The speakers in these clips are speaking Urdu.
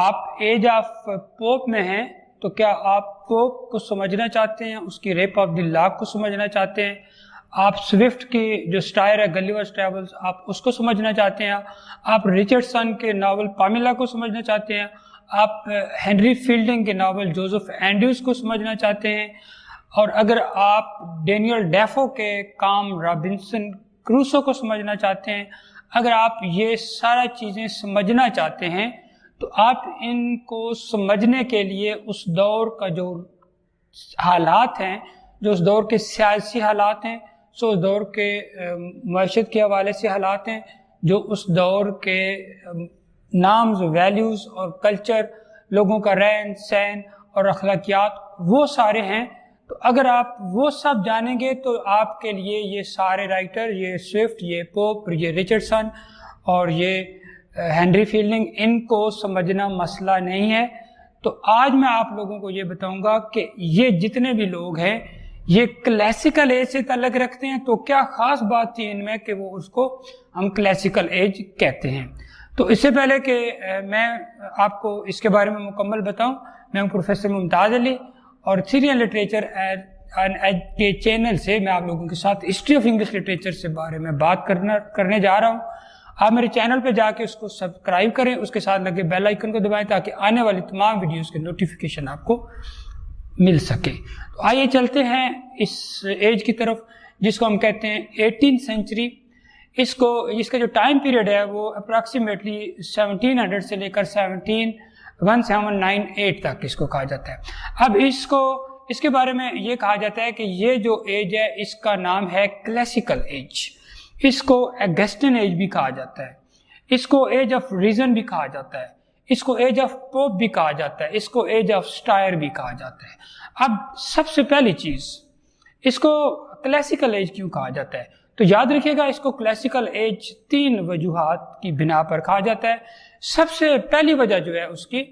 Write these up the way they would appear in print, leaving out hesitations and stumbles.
آپ ایج آف پوپ میں ہیں تو کیا آپ پوپ کو سمجھنا چاہتے ہیں، اس کی ریپ آف دی لاک کو سمجھنا چاہتے ہیں؟ آپ سوفٹ کی جو سٹائر ہے گلیورز ٹریولز آپ اس کو سمجھنا چاہتے ہیں؟ آپ رچرڈسن کے ناول پامیلا کو سمجھنا چاہتے ہیں؟ آپ ہنری فیلڈنگ کے ناول جوزف اینڈریوز کو سمجھنا چاہتے ہیں؟ اور اگر آپ ڈینیل ڈیفو کے کام رابنسن کروسو کو سمجھنا چاہتے ہیں، اگر آپ یہ سارا چیزیں سمجھنا چاہتے ہیں تو آپ ان کو سمجھنے کے لیے اس دور کا جو حالات ہیں، جو اس دور کے سیاسی حالات ہیں، جو اس دور کے معیشت کے حوالے سے حالات ہیں، جو اس دور کے نامز، ویلیوز اور کلچر، لوگوں کا رہن سہن اور اخلاقیات، وہ سارے ہیں. تو اگر آپ وہ سب جانیں گے تو آپ کے لیے یہ سارے رائٹر، یہ سوفٹ، یہ پوپ، یہ رچرڈسن اور یہ ہنری فیلڈنگ، ان کو سمجھنا مسئلہ نہیں ہے. تو آج میں آپ لوگوں کو یہ بتاؤں گا کہ یہ جتنے بھی لوگ ہیں یہ کلاسیکل ایج سے تعلق رکھتے ہیں، تو کیا خاص بات تھی ان میں کہ وہ اس کو ہم کلاسیکل ایج کہتے ہیں. تو اس سے پہلے کہ میں آپ کو اس کے بارے میں مکمل بتاؤں، میں ہوں پروفیسر ممتاز علی اور تھیوری اینڈ لٹریچر کے چینل سے میں آپ لوگوں کے ساتھ ہسٹری آف انگلش لٹریچر سے بارے میں بات کرنے جا رہا ہوں. آپ میرے چینل پہ جا کے اس کو سبسکرائب کریں، اس کے ساتھ لگے بیل آئیکن کو دبائیں تاکہ آنے والی تمام ویڈیوز کے نوٹیفیکیشن آپ کو مل سکے. تو آئیے چلتے ہیں اس ایج کی طرف جس کو ہم کہتے ہیں 18 سینچری. اس کا جو ٹائم پیریڈ ہے وہ اپراکسیمیٹلی 1700 سے لے کر 1798 تک اس کو کہا جاتا ہے. اب اس کے بارے میں یہ کہا جاتا ہے کہ یہ جو ایج ہے اس کا نام ہے کلاسیکل ایج. اس کو ایگسٹن ایج بھی کہا جاتا ہے، اس کو ایج آف ریزن بھی کہا جاتا ہے، اس کو ایج آف پوپ بھی کہا جاتا ہے، اس کو ایج آف سٹائر بھی کہا جاتا ہے. اب سب سے پہلی چیز، اس کو کلاسیکل ایج کیوں کہا جاتا ہے؟ تو یاد رکھیے گا اس کو کلاسیکل ایج 3 وجوہات کی بنا پر کہا جاتا ہے. سب سے پہلی وجہ جو ہے اس کی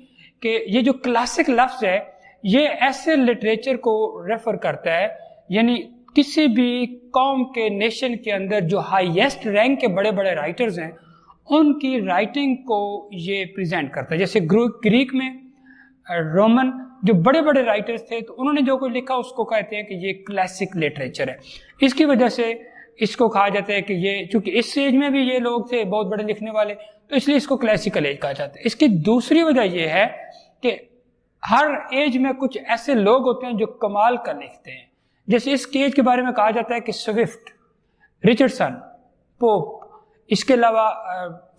کہ یہ جو کلاسک لفظ ہے یہ ایسے لٹریچر کو ریفر کرتا ہے، یعنی کسی بھی قوم کے نیشن کے اندر جو ہائیسٹ رینک کے بڑے بڑے رائٹرز ہیں ان کی رائٹنگ کو یہ پریزنٹ کرتا ہے. جیسے گریک میں رومن جو بڑے بڑے رائٹرز تھے تو انہوں نے جو کچھ لکھا اس کو کہتے ہیں کہ یہ کلاسک لٹریچر ہے. اس کی وجہ سے اس کو کہا جاتا ہے کہ یہ چونکہ اس ایج میں بھی یہ لوگ تھے بہت بڑے لکھنے والے تو اس لیے اس کو کلاسیکل ایج کہا جاتا ہے. اس کی دوسری وجہ یہ ہے کہ ہر ایج میں کچھ ایسے لوگ ہوتے ہیں جو کمال کا لکھتے ہیں. جیسے اس ایج کے بارے میں کہا جاتا ہے کہ سوفٹ، رچرڈسن، پوپ، اس کے علاوہ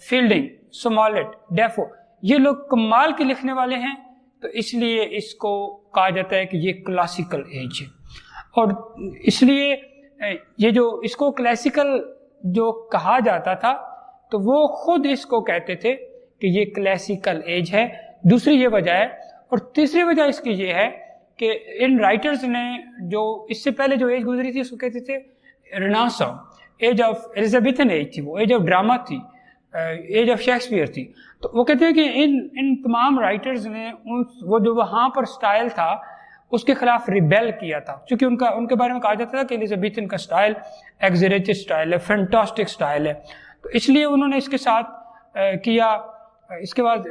فیلڈنگ، سمالٹ، ڈیفو، یہ لوگ کمال کے لکھنے والے ہیں تو اس لیے اس کو کہا جاتا ہے کہ یہ کلاسیکل ایج ہے. اور اس لیے یہ جو اس کو کلاسیکل جو کہا جاتا تھا تو وہ خود اس کو کہتے تھے کہ یہ کلاسیکل ایج ہے. دوسری یہ وجہ ہے. اور تیسری وجہ اس کی یہ ہے کہ ان رائٹرز نے جو اس سے پہلے جو ایج گزری تھی اس کو کہتے تھے ریناسا، ایج آف ایلزابیتھن ایج تھی، وہ ایج آف ڈراما تھی، ایج آف شیکسپیئر تھی. تو وہ کہتے ہیں کہ ان تمام رائٹرز نے وہ جو وہاں پر سٹائل تھا اس کے خلاف ریبیل کیا تھا، چونکہ ان کے بارے میں کہا جاتا تھا کہ ایلزابیتھن کا سٹائل ایگزیریٹڈ سٹائل ہے، فینٹاسٹک سٹائل ہے. تو اس لیے انہوں نے اس کے ساتھ کیا، اس کے بعد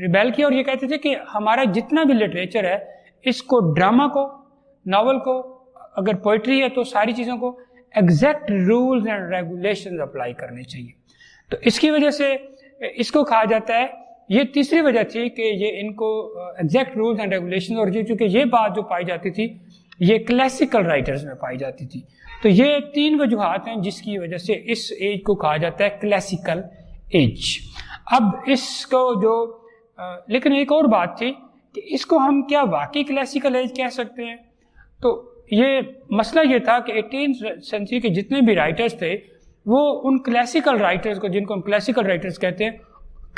ریبیل کیا اور یہ کہتے تھے کہ ہمارا جتنا بھی لٹریچر ہے اس کو ڈراما کو، ناول کو، اگر پوئٹری ہے تو ساری چیزوں کو exact rules and regulations apply کرنے چاہیے. تو اس کی وجہ سے اس کو کہا جاتا ہے. یہ تیسری وجہ تھی کہ یہ ان کو ایگزیکٹ رولز اینڈ ریگولیشنز، اور چونکہ یہ بات جو پائی جاتی تھی یہ کلاسیکل رائٹرز میں پائی جاتی تھی. تو یہ 3 وجوہات ہیں جس کی وجہ سے اس ایج کو کہا جاتا ہے کلاسیکل ایج. اب اس کو لیکن ایک اور بات تھی کہ اس کو ہم کیا واقعی کلاسیکل ایج کہہ سکتے ہیں؟ تو یہ مسئلہ یہ تھا کہ 18 سینچری کے جتنے بھی رائٹرز تھے وہ ان کلاسیکل رائٹرز کو، جن کو ہم کلاسیکل رائٹرز کہتے ہیں،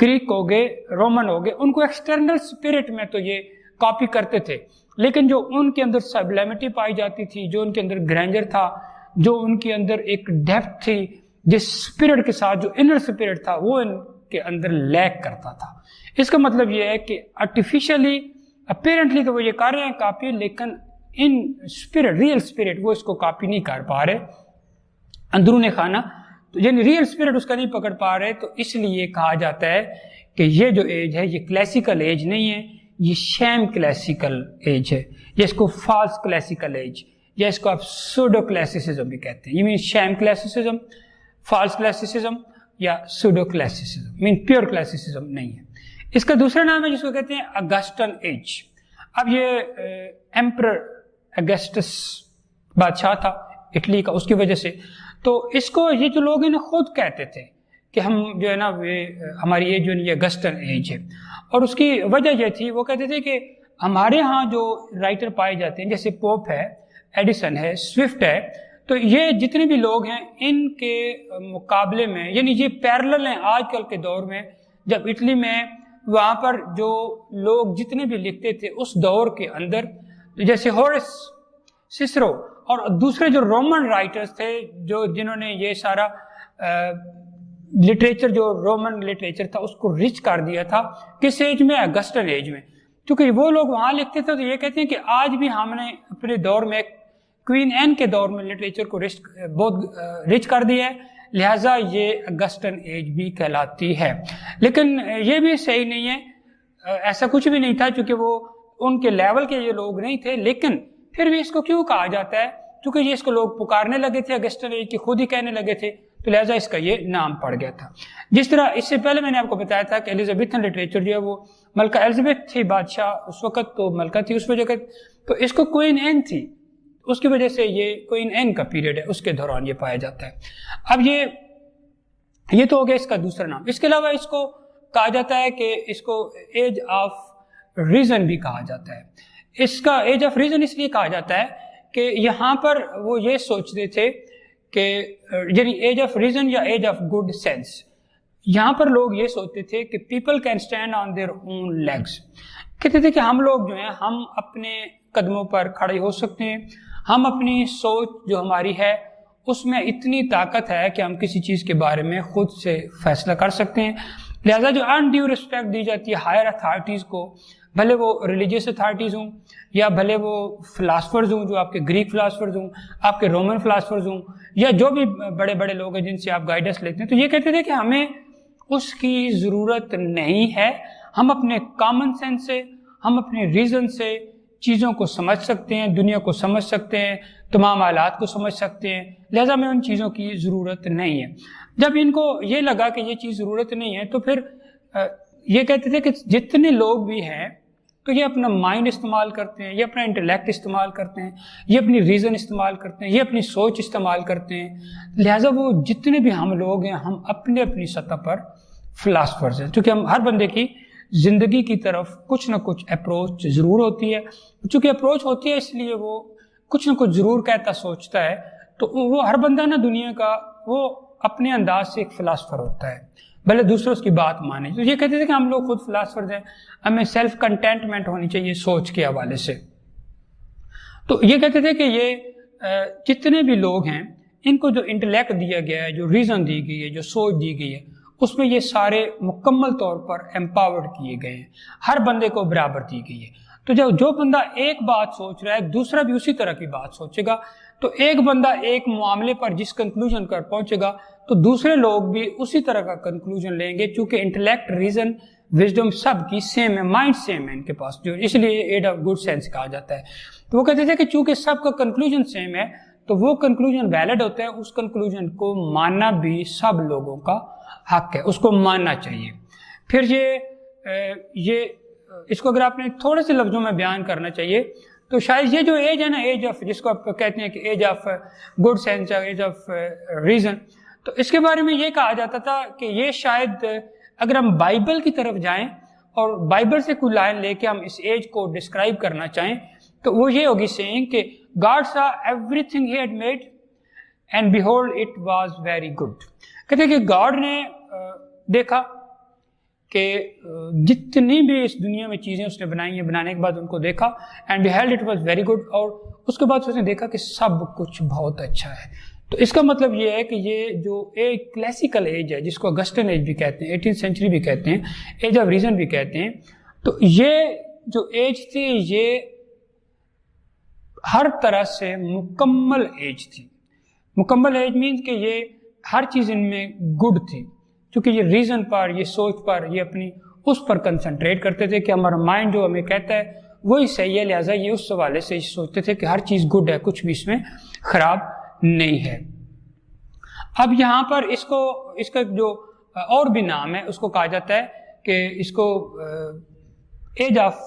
گریک ہو گئے، رومن ہو گئے، ان کو ایکسٹرنل اسپرٹ میں تو یہ کاپی کرتے تھے، لیکن جو ان کے اندر سبلیمٹی پائی جاتی تھی، جو ان کے اندر گرینڈر تھا، جو ان کے اندر ایک ڈیپتھ تھی، جس اسپرٹ کے ساتھ جو انر اسپرٹ تھا وہ ان کے اندر لیک کرتا تھا. اس کا مطلب یہ ہے کہ آرٹیفیشلی اپیرنٹلی تو وہ یہ کر رہے ہیں کاپی، لیکن ان اسپرٹ، ریئل اسپرٹ وہ اس کو کاپی نہیں کر پا رہے اندرون خانہ، یعنی ریئل اسپرٹ اس کا نہیں پکڑ پا رہے. تو اس لیے کہا جاتا ہے کہ یہ جو ایج ہے یہ کلاسیکل ایج نہیں ہے، یہ شیم کلاسیکل ایج ہے، یا اس کو فالس کلاسیکل ایج، یا اس کو آپ سوڈو کلاسیسزم بھی کہتے ہیں. یہ مین شیم کلاسیسزم، فالس کلاسیسزم یا سوڈو کلاسیسزم، مین پیور کلاسیسزم نہیں ہے. اس کا دوسرا نام ہے جس کو کہتے ہیں اگسٹن ایج. اب یہ ایمپرر اگسٹس بادشاہ تھا اٹلی کا، اس کی وجہ سے تو اس کو یہ جو لوگ ہیں خود کہتے تھے کہ ہم جو ہے نا ہماری ایج جو ہے یہ اگسٹن ایج ہے. اور اس کی وجہ یہ تھی، وہ کہتے تھے کہ ہمارے ہاں جو رائٹر پائے جاتے ہیں جیسے پوپ ہے، ایڈیسن ہے، سوئفٹ ہے، تو یہ جتنے بھی لوگ ہیں ان کے مقابلے میں، یعنی یہ پیرلل ہیں آج کل کے دور میں. جب اٹلی میں وہاں پر جو لوگ جتنے بھی لکھتے تھے اس دور کے اندر، جیسے ہورس، سسرو اور دوسرے جو رومن رائٹرز تھے جو جنہوں نے یہ سارا لٹریچر جو رومن لٹریچر تھا اس کو رچ کر دیا تھا، کس ایج میں؟ اگسٹن ایج میں. کیونکہ وہ لوگ وہاں لکھتے تھے تو یہ کہتے ہیں کہ آج بھی ہم نے اپنے دور میں کوئین این کے دور میں لٹریچر کو بہت رچ کر دیا ہے، لہٰذا یہ اگسٹن ایج بھی کہلاتی ہے. لیکن یہ بھی صحیح نہیں ہے، ایسا کچھ بھی نہیں تھا چونکہ وہ ان کے لیول کے یہ لوگ نہیں تھے. لیکن پھر بھی اس کو کیوں کہا جاتا ہے؟ کیونکہ یہ اس کو لوگ پکارنے لگے تھے، اگسٹن ایج کی خود ہی کہنے لگے تھے، تو لہٰذا اس کا یہ نام پڑ گیا تھا. جس طرح اس سے پہلے میں نے آپ کو بتایا تھا کہ ایلزابیتھن لٹریچر جو ہے وہ ملکہ ایلزابتھ تھی بادشاہ اس وقت، تو ملکہ تھی اس وجہ کا، تو اس کو کوئین این تھی، اس کی وجہ سے یہ کوئین این کا پیریڈ ہے، اس کے دوران یہ پایا جاتا ہے. اب یہ تو ہو گیا اس کا دوسرا نام. اس کے علاوہ اس کو کہا جاتا ہے کہ اس کو ایج آف ریزن بھی کہا جاتا ہے. اس کا ایج آف ریزن اس لیے کہا جاتا ہے کہ یہاں پر وہ یہ سوچتے تھے کہ یعنی ایج آف ریزن یا ایج آف گڈ سینس، یہاں پر لوگ یہ سوچتے تھے کہ people can stand on their own legs. کہتے تھے کہ ہم لوگ جو ہیں ہم اپنے قدموں پر کھڑے ہو سکتے ہیں، ہم اپنی سوچ جو ہماری ہے اس میں اتنی طاقت ہے کہ ہم کسی چیز کے بارے میں خود سے فیصلہ کر سکتے ہیں. لہٰذا جو انڈیو رسپیکٹ دی جاتی ہے ہائر اتھارٹیز کو، بھلے وہ ریلیجیس اتھارٹیز ہوں یا بھلے وہ فلاسفرز ہوں جو آپ کے گریک فلاسفرز ہوں، آپ کے رومن فلاسفرز ہوں، یا جو بھی بڑے بڑے لوگ ہیں جن سے آپ گائیڈنس لیتے ہیں، تو یہ کہتے تھے کہ ہمیں اس کی ضرورت نہیں ہے. ہم اپنے کامن سینس سے، ہم اپنے ریزن سے چیزوں کو سمجھ سکتے ہیں، دنیا کو سمجھ سکتے ہیں، تمام حالات کو سمجھ سکتے ہیں، لہذا میں ان چیزوں کی ضرورت نہیں ہے. جب ان کو یہ لگا کہ یہ چیز ضرورت نہیں ہے تو پھر یہ کہتے تھے کہ جتنے لوگ بھی ہیں تو یہ اپنا مائنڈ استعمال کرتے ہیں، یہ اپنا انٹلیکٹ استعمال کرتے ہیں، یہ اپنی ریزن استعمال کرتے ہیں، یہ اپنی سوچ استعمال کرتے ہیں، لہٰذا وہ جتنے بھی ہم لوگ ہیں ہم اپنی سطح پر فلاسفرز ہیں. چونکہ ہم ہر بندے کی زندگی کی طرف کچھ نہ کچھ اپروچ ضرور ہوتی ہے، چونکہ اپروچ ہوتی ہے اس لیے وہ کچھ نہ کچھ ضرور کہتا سوچتا ہے. تو وہ ہر بندہ نا دنیا کا وہ اپنے انداز سے ایک فلاسفر ہوتا ہے، بھلے دوسرے اس کی بات مانے. تو یہ کہتے تھے کہ ہم لوگ خود فلاسفرز ہیں، ہمیں سیلف کنٹینٹمنٹ ہونی چاہیے سوچ کے حوالے سے. تو یہ کہتے تھے کہ یہ جتنے بھی لوگ ہیں ان کو جو انٹلیکٹ دیا گیا ہے، جو ریزن دی گئی ہے، جو سوچ دی گئی ہے، اس میں یہ سارے مکمل طور پر امپاورڈ کیے گئے ہیں، ہر بندے کو برابر دی گئی ہے. تو جو بندہ ایک بات سوچ رہا ہے دوسرا بھی اسی طرح کی بات سوچے گا. تو ایک بندہ ایک معاملے پر جس کنکلوژن پر پہنچے گا تو دوسرے لوگ بھی اسی طرح کا کنکلوژن لیں گے، چونکہ انٹلیکٹ، ریزن، وزڈم سب کی سیم ہے، مائنڈ سیم ہے ان کے پاس، جو اس لیے ایج آف گڈ سینس کہا جاتا ہے. تو وہ کہتے تھے کہ چونکہ سب کا کنکلوژن سیم ہے تو وہ کنکلوژن ویلڈ ہوتا ہے، اس کنکلوژن کو ماننا بھی سب لوگوں کا حق ہے، اس کو ماننا چاہیے. پھر یہ اس کو اگر آپ نے تھوڑے سے لفظوں میں بیان کرنا چاہیے تو شاید یہ جو ایج ہے نا، ایج آف جس کو آپ کہتے ہیں کہ age of good sense, age of reason, تو اس کے بارے میں یہ کہا جاتا تھا کہ یہ شاید اگر ہم بائبل کی طرف جائیں اور بائبل سے کوئی لائن لے کے ہم اس ایج کو ڈسکرائب کرنا چاہیں تو وہ یہ ہوگی سینگ کہ God saw everything he had made and behold it was very good. کہتے ہیں کہ گاڈ نے دیکھا کہ جتنی بھی اس دنیا میں چیزیں اس نے بنائی ہیں، بنانے کے بعد ان کو دیکھا and beheld it was very good، اور اس کے بعد اس نے دیکھا کہ سب کچھ بہت اچھا ہے. تو اس کا مطلب یہ ہے کہ یہ جو ایک کلاسیکل ایج ہے جس کو اگسٹن ایج بھی کہتے ہیں، 18th سینچری بھی کہتے ہیں، ایج آف ریزن بھی کہتے ہیں، تو یہ جو ایج تھی یہ ہر طرح سے مکمل ایج تھی. مکمل ایج مینس کہ یہ ہر چیز ان میں گڈ تھی، چونکہ یہ ریزن پر، یہ سوچ پر، یہ اپنی اس پر کنسنٹریٹ کرتے تھے کہ ہمارا مائنڈ جو ہمیں کہتا ہے وہی صحیح ہے، لہٰذا یہ اس حوالے سے سوچتے تھے کہ ہر چیز گڈ ہے، کچھ بھی اس میں خراب نہیں ہے۔ اب یہاں پر اس کا جو اور بھی نام ہے اس کو کہا جاتا ہے کہ اس کو ایج آف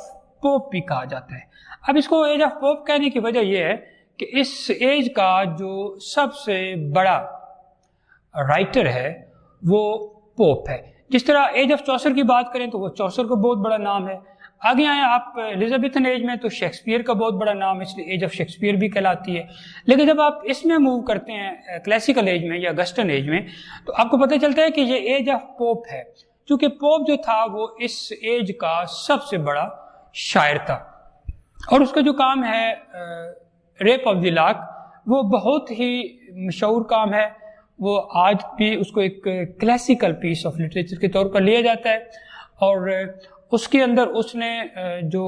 پوپ بھی کہا جاتا ہے۔ اب اس کو ایج آف پوپ کہنے کی وجہ یہ ہے کہ اس ایج کا جو سب سے بڑا رائٹر ہے وہ پوپ ہے۔ جس طرح ایج آف چوسر کی بات کریں تو وہ چوسر کا بہت بڑا نام ہے۔ آگے آئیں آپ ایلزابتھن ایج میں تو شیکسپیئر کا بہت بڑا نام ہے، اس لیے ایج آف شیکسپیئر بھی کہلاتی ہے۔ لیکن جب آپ اس میں موو کرتے ہیں کلاسیکل ایج میں یا اگسٹن ایج میں تو آپ کو پتہ چلتا ہے کہ یہ ایج آف پوپ ہے، کیونکہ پوپ جو تھا وہ اس ایج کا سب سے بڑا شاعر تھا، اور اس کا جو کام ہے ریپ آف دی لاک وہ بہت ہی مشہور کام ہے۔ وہ آج بھی اس کو ایک کلاسیکل پیس آف لٹریچر کے طور پر لیا جاتا ہے، اور اس کے اندر اس نے جو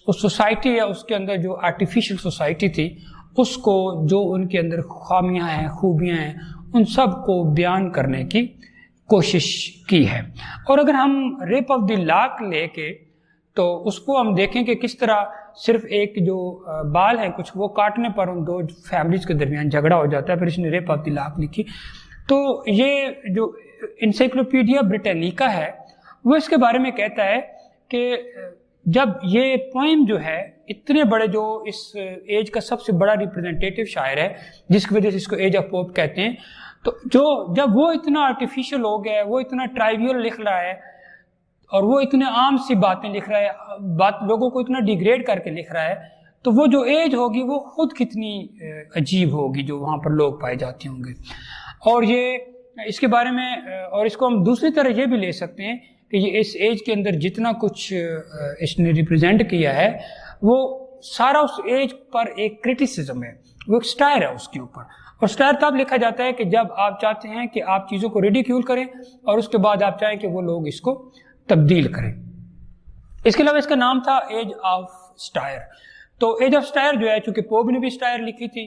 اس سوسائٹی ہے اس کے اندر جو آرٹیفیشل سوسائٹی تھی اس کو، جو ان کے اندر خامیاں ہیں، خوبیاں ہیں، ان سب کو بیان کرنے کی کوشش کی ہے۔ اور اگر ہم ریپ آف دی لاک لے کے تو اس کو ہم دیکھیں کہ کس طرح صرف ایک جو بال ہے کچھ وہ کاٹنے پر ان دو فیملیز کے درمیان جھگڑا ہو جاتا ہے، پھر اس نے ریپ آف دی لاک لکھی۔ تو یہ جو انسائکلوپیڈیا بریٹینیکا ہے وہ اس کے بارے میں کہتا ہے کہ جب یہ پوئم جو ہے اتنے بڑے، جو اس ایج کا سب سے بڑا ریپرزنٹیٹیو شاعر ہے جس کی وجہ سے اس کو ایج آف پوپ کہتے ہیں، تو جب وہ اتنا آرٹیفیشل ہو گیا ہے، وہ اتنا ٹرائیویل لکھ رہا ہے اور وہ اتنے عام سی باتیں لکھ رہا ہے، لوگوں کو اتنا ڈیگریڈ کر کے لکھ رہا ہے، تو وہ جو ایج ہوگی وہ خود کتنی عجیب ہوگی جو وہاں پر لوگ پائے جاتے ہوں گے۔ اور یہ اس کے بارے میں، اور اس کو ہم دوسری طرح یہ بھی لے سکتے ہیں کہ یہ اس ایج کے اندر جتنا کچھ اس نے ریپرزینٹ کیا ہے وہ سارا اس ایج پر ایک کرٹیسزم ہے، وہ ایک سٹائر ہے اس کے اوپر۔ اور سٹائر تب لکھا جاتا ہے کہ جب آپ چاہتے ہیں کہ آپ چیزوں کو ریڈیکیول کریں اور اس کے بعد آپ چاہیں کہ وہ لوگ اس کو تبدیل کریں۔ اس کے علاوہ اس کا نام تھا ایج آف سٹائر۔ تو ایج آف سٹائر جو ہے، چونکہ پوپ نے بھی سٹائر لکھی تھی،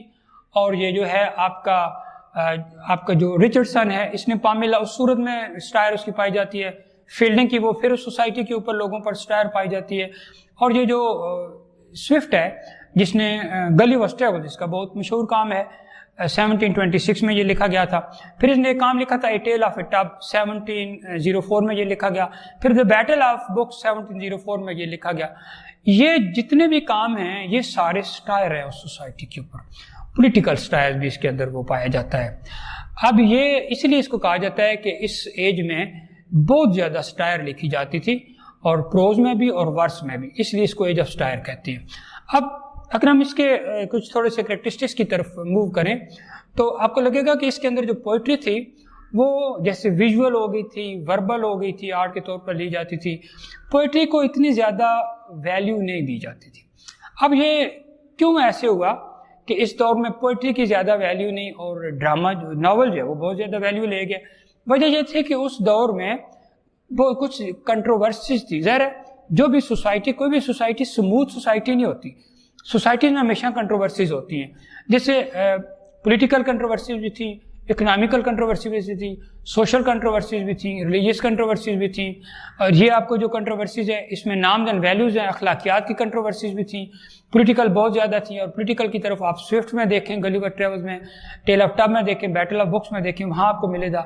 اور یہ جو ہے آپ کا جو رچرڈسن ہے اس نے پامیلا، اس صورت میں سٹائر اس کی پائی جاتی ہے، فیلڈنگ کی وہ پھر اس سوسائٹی کے اوپر لوگوں پر سٹائر پائی جاتی ہے۔ اور یہ جو سوفٹ ہے جس نے گلی وسٹ ہے، جس کا بہت مشہور کام ہے، 1726 میں یہ لکھا گیا تھا۔ پھر اس نے ایک کام لکھا تھا a tail of a tub, 1704 میں یہ لکھا گیا۔ پھر دی بیٹل آف بک 1704 میں یہ لکھا گیا۔ یہ جتنے بھی کام ہیں یہ سارے سٹائر ہیں اس سوسائٹی کے اوپر، پولیٹیکل سٹائر بھی اس کے اندر وہ پایا جاتا ہے۔ اب یہ اس لیے اس کو کہا جاتا ہے کہ اس ایج میں بہت زیادہ سٹائر لکھی جاتی تھی، اور پروز میں بھی اور ورس میں بھی، اس لیے اس کو ایج آف سٹائر کہتے ہیں۔ اب اگر ہم اس کے کچھ تھوڑے سے کریکٹرسٹکس کی طرف موو کریں تو آپ کو لگے گا کہ اس کے اندر جو پوئٹری تھی وہ جیسے ویژول ہو گئی تھی، وربل ہو گئی تھی، آرٹ کے طور پر لی جاتی تھی، پوئٹری کو اتنی زیادہ ویلیو نہیں دی جاتی تھی۔ اب یہ کیوں ایسے ہوا کہ اس دور میں پوئٹری کی زیادہ ویلیو نہیں اور ڈرامہ ناول جو ہے وہ بہت زیادہ ویلیو لے گیا؟ وجہ یہ تھی کہ اس دور میں بہت کچھ کنٹروورسیز تھی۔ ظاہر ہے جو بھی سوسائٹی، کوئی بھی سوسائٹی سموتھ سوسائٹی نہیں ہوتی، سوسائٹیز میں ہمیشہ کنٹروورسیز ہوتی ہیں، جیسے پولیٹیکل کنٹروورسیز بھی تھی، اکنامیکل کنٹروورسیز بھی تھی، سوشل کنٹروورسیز بھی تھیں، ریلیجیس کنٹروورسیز بھی تھیں، اور یہ آپ کو جو کنٹروورسیز ہے اس میں نامز اینڈ ویلیوز ہیں، اخلاقیات کی کنٹروورسیز بھی تھیں، پولیٹیکل بہت زیادہ تھیں۔ اور پولیٹیکل کی طرف آپ سوئفٹ میں دیکھیں، گلیور ٹریولز میں، ٹیل آف ٹب میں دیکھیں، بیٹل آف بکس میں دیکھیں، وہاں آپ کو ملے گا۔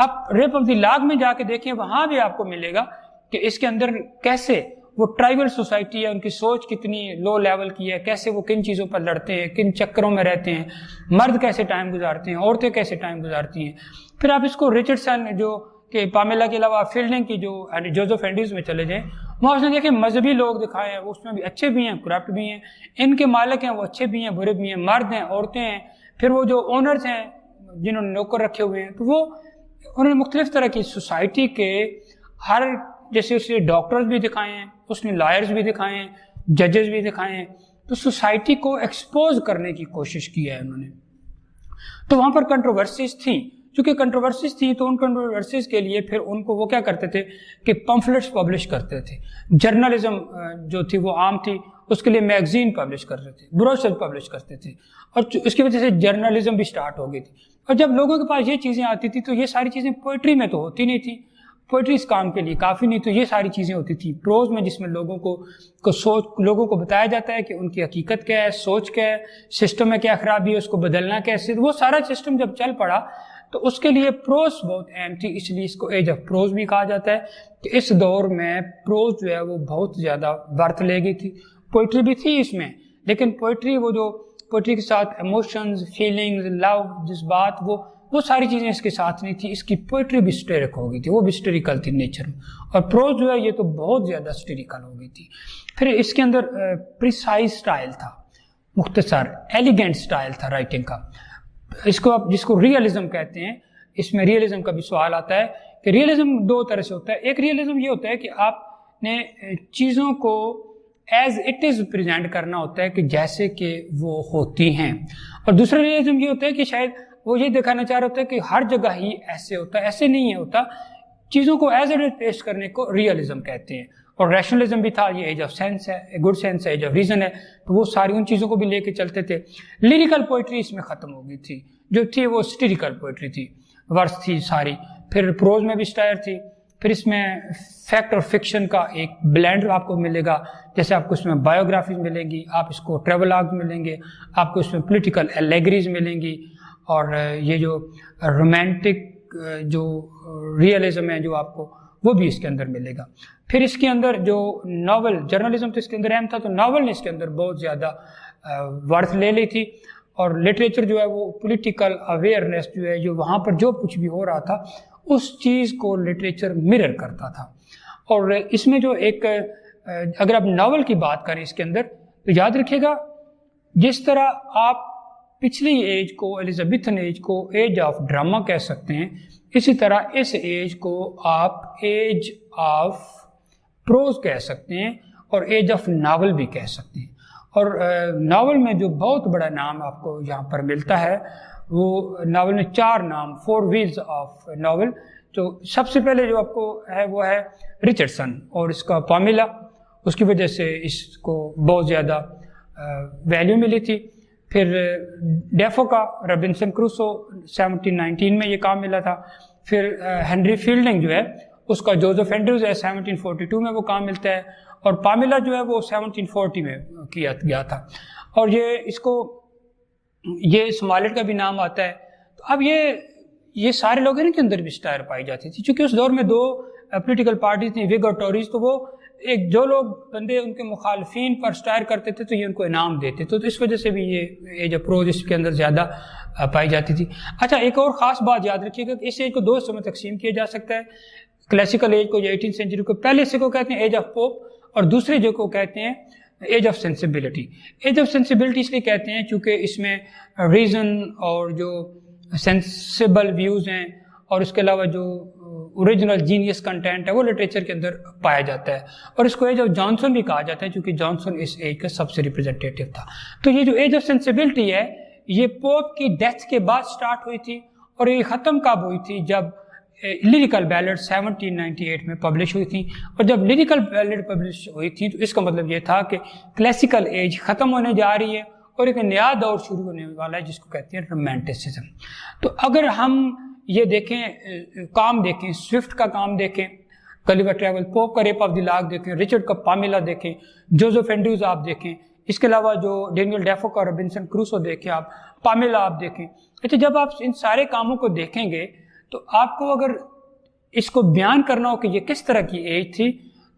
آپ ریپ آف دی لاک میں جا کے دیکھیں، وہاں بھی آپ کو ملے گا کہ اس کے اندر کیسے وہ ٹرائبل سوسائٹی ہے، ان کی سوچ کتنی لو لیول کی ہے، کیسے وہ کن چیزوں پر لڑتے ہیں، کن چکروں میں رہتے ہیں، مرد کیسے ٹائم گزارتے ہیں، عورتیں کیسے ٹائم گزارتی ہیں۔ پھر آپ اس کو رچرڈسن جو کہ پامیلا کے علاوہ فیلڈنگ کی جو جوزف اینڈیز میں چلے جائیں، وہاں اس نے دیکھیں مذہبی لوگ دکھائے ہیں، اس میں بھی اچھے بھی ہیں، کرپٹ بھی ہیں، ان کے مالک ہیں وہ اچھے بھی ہیں، برے بھی ہیں، مرد ہیں، عورتیں ہیں، پھر وہ جو اونرز ہیں جنہوں نے نوکر رکھے ہوئے ہیں، تو وہ انہوں نے مختلف طرح کی سوسائٹی کے ہر، جیسے اس نے ڈاکٹرز بھی دکھائے ہیں، اس نے لائرز بھی دکھائے ہیں، ججز بھی دکھائے ہیں، تو سوسائٹی کو ایکسپوز کرنے کی کوشش کی ہے انہوں نے۔ تو وہاں پر کنٹروورسیز تھیں، چونکہ کنٹروورسیز تھیں تو ان کنٹروورسیز کے لیے پھر ان کو وہ کیا کرتے تھے کہ پمفلٹس پبلش کرتے تھے، جرنلزم جو تھی وہ عام تھی، اس کے لیے میگزین پبلش کرتے تھے، بروشر پبلش کرتے تھے، اور اس کی وجہ سے جرنلزم بھی سٹارٹ ہو گئی تھی۔ اور جب لوگوں کے پاس یہ چیزیں آتی تھی تو یہ ساری چیزیں پوئٹری میں تو ہوتی نہیں تھی، پوئٹری اس کام کے لیے کافی نہیں، تو یہ ساری چیزیں ہوتی تھی پروز میں، جس میں لوگوں کو بتایا جاتا ہے کہ ان کی حقیقت کیا ہے، سوچ کیا ہے، سسٹم میں کیا خرابی ہے، اس کو بدلنا کیسے، وہ سارا سسٹم جب چل پڑا تو اس کے لیے پروز بہت اہم تھی، اس لیے اس کو ایج آف پروز بھی کہا جاتا ہے کہ اس دور میں پروز جو ہے وہ بہت زیادہ برت لے گئی تھی۔ پوئٹری بھی تھی اس میں، لیکن پوئٹری پوئٹری کے ساتھ ایموشنز، فیلنگز، لو، جذبات، وہ ساری چیزیں اس کے ساتھ نہیں تھی۔ اس کی پوئٹری بھی ہسٹیرک ہو گئی تھی، وہ بھی ہسٹیریکل تھی نیچر میں، اور پروز جو ہے یہ تو بہت زیادہ ہسٹیریکل ہو گئی تھی۔ پھر اس کے اندر پریسائز سٹائل تھا، مختصر ایلیگنٹ سٹائل تھا رائٹنگ کا، اس کو آپ جس کو ریئلزم کہتے ہیں۔ اس میں ریئلزم کا بھی سوال آتا ہے کہ ریئلزم دو طرح سے ہوتا ہے، ایک ریئلزم یہ ہوتا ہے کہ آپ نے چیزوں کو ایز اٹ از پریزنٹ کرنا ہوتا ہے کہ جیسے کہ وہ ہوتی ہیں، اور دوسرا ریئلزم یہ ہوتا ہے کہ شاید وہ یہ دکھانا چاہ رہا ہوتا ہے کہ ہر جگہ ہی ایسے ہوتا ہے، ایسے نہیں ہے ہوتا، چیزوں کو ایز اٹ از پیش کرنے کو ریئلزم کہتے ہیں۔ اور ریشنلزم بھی تھا، یہ ایج آف سینس ہے، گڈ سینس ہے، ایج آف ریزن ہے، تو وہ ساری ان چیزوں کو بھی لے کے چلتے تھے۔ لیریکل پوئٹری اس میں ختم ہو گئی تھی، جو تھی وہ سٹیریکل پوئٹری تھی، ورس تھی ساری۔ پھر پروز میں بھی سٹائر تھی، پھر اس میں فیکٹ اور فکشن کا ایک بلینڈ آپ کو ملے گا، جیسے آپ کو اس میں بایوگرافیز ملیں گی، آپ اس کو ٹریولاگ ملیں گے، آپ کو اس میں پولیٹیکل ایلیگریز ملیں گی، اور یہ جو رومانٹک جو ریئلزم ہے جو آپ کو وہ بھی اس کے اندر ملے گا۔ پھر اس کے اندر جو ناول، جرنلزم تو اس کے اندر اہم تھا، تو ناول نے اس کے اندر بہت زیادہ ورتھ لے لی تھی، اور لٹریچر جو ہے وہ پولیٹیکل اویئرنیس جو ہے، جو وہاں پر جو کچھ بھی ہو رہا تھا اس چیز کو لٹریچر مرر کرتا تھا۔ اور اس میں جو ایک اگر آپ ناول کی بات کریں اس کے اندر، تو یاد رکھیے گا جس طرح آپ پچھلی ایج کو، ایلزابتھن ایج کو ایج آف ڈرامہ کہہ سکتے ہیں، اسی طرح اس ایج کو آپ ایج آف پروز کہہ سکتے ہیں، اور ایج آف ناول بھی کہہ سکتے ہیں۔ اور ناول میں جو بہت بڑا نام آپ کو یہاں پر ملتا ہے، وہ ناول میں 4 نام، 4 ویلز آف ناول، تو سب سے پہلے جو آپ کو ہے وہ ہے رچرڈسن اور اس کا پامیلا، اس کی وجہ سے اس کو بہت زیادہ ویلیو ملی تھی۔ پھر ڈیفو کا رابنسن کروسو 1719 میں یہ کام ملا تھا۔ پھر ہنری فیلڈنگ جو ہے اس کا جوزف اینڈریوز ہے 1742 میں وہ کام ملتا ہے، اور پامیلا جو ہے وہ 1740 میں کیا گیا تھا۔ اور یہ سمالٹ کا بھی نام آتا ہے۔ تو اب یہ سارے لوگ ہیں کہ اندر بھی سٹائر پائی جاتی تھی، چونکہ اس دور میں 2 پولیٹیکل پارٹیز تھیں، وگ اور ٹوریز، تو وہ جو لوگ بندے ان کے مخالفین پر سٹائر کرتے تھے تو یہ ان کو انعام دیتے، تو اس وجہ سے بھی یہ ایج آف پروز اس کے اندر زیادہ پائی جاتی تھی۔ اچھا، ایک اور خاص بات یاد رکھیے گا کہ اس ایج کو 2 حصوں میں تقسیم کیا جا سکتا ہے۔ کلاسیکل ایج کو یا 18th سینچری کو پہلے حصے کو کہتے ہیں ایج آف پوپ، اور دوسرے جو کو کہتے ہیں age of sensibility. Age of sensibility اس لیے کہتے ہیں چونکہ اس میں ریزن اور جو سینسیبل ویوز ہیں، اور اس کے علاوہ جو اوریجنل جینیس کنٹینٹ ہے وہ لٹریچر کے اندر پایا جاتا ہے، اور اس کو ایج آف جانسن بھی کہا جاتا ہے چونکہ جانسن اس ایج کا سب سے ریپرزینٹیٹیو تھا۔ تو یہ جو ایج آف سینسیبلٹی ہے یہ پوپ کی ڈیتھ کے بعد سٹارٹ ہوئی تھی، اور یہ ختم کب ہوئی تھی؟ جب لیریکل بیلڈ 1798 میں پبلش ہوئی تھی، اور جب لیریکل بیلڈ پبلش ہوئی تھی تو اس کا مطلب یہ تھا کہ کلاسیکل ایج ختم ہونے جا رہی ہے اور ایک نیا دور شروع ہونے والا ہے جس کو کہتے ہیں رومانٹسزم۔ تو اگر ہم یہ دیکھیں، کام دیکھیں، سوئفٹ کا کام دیکھیں، گلیور ٹریول، پوپ کا ریپ آف دی لاک دیکھیں، رچرڈ کا پامیلا دیکھیں، جوزف اینڈریوز آپ دیکھیں، اس کے علاوہ جو ڈینیل ڈیفو کا رابنسن کروسو دیکھیں، آپ پامیلا آپ دیکھیں۔ اچھا، جب آپ ان سارے کاموں کو دیکھیں گے تو آپ کو اگر اس کو بیان کرنا ہو کہ یہ کس طرح کی ایج تھی،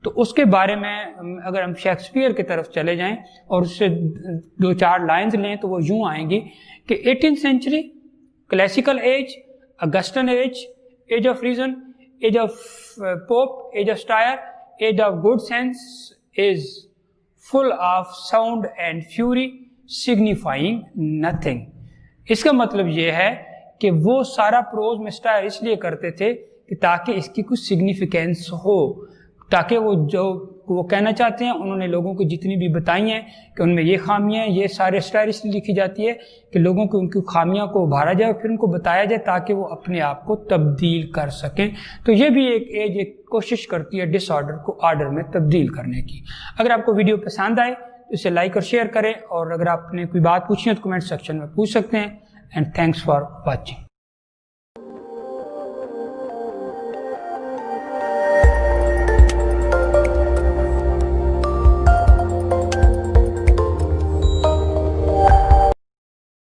تو اس کے بارے میں اگر ہم شیکسپیئر کی طرف چلے جائیں اور اس سے 2-4 لائنز لیں تو وہ یوں آئیں گی کہ 18th century classical age, Augustan age, age of reason, age of Pope, age of satire, age of good sense is full of sound and fury signifying nothing. اس کا مطلب یہ ہے کہ وہ سارا پروز میں سٹائر اس لیے کرتے تھے کہ تاکہ اس کی کچھ سگنیفیکینس ہو، تاکہ وہ جو وہ کہنا چاہتے ہیں انہوں نے لوگوں کو جتنی بھی بتائی ہیں کہ ان میں یہ خامیاں ہیں، یہ سارے سٹائر اس لیے لکھی جاتی ہے کہ لوگوں کو ان کی خامیاں کو ابھارا جائے اور پھر ان کو بتایا جائے تاکہ وہ اپنے آپ کو تبدیل کر سکیں۔ تو یہ بھی ایک ایج ایک کوشش کرتی ہے ڈس آرڈر کو آرڈر میں تبدیل کرنے کی۔ اگر آپ کو ویڈیو پسند آئے تو اسے لائک اور شیئر کریں، اور اگر آپ نے کوئی بات پوچھنی ہے تو کمنٹ سیکشن میں پوچھ سکتے ہیں۔ And thanks for watching.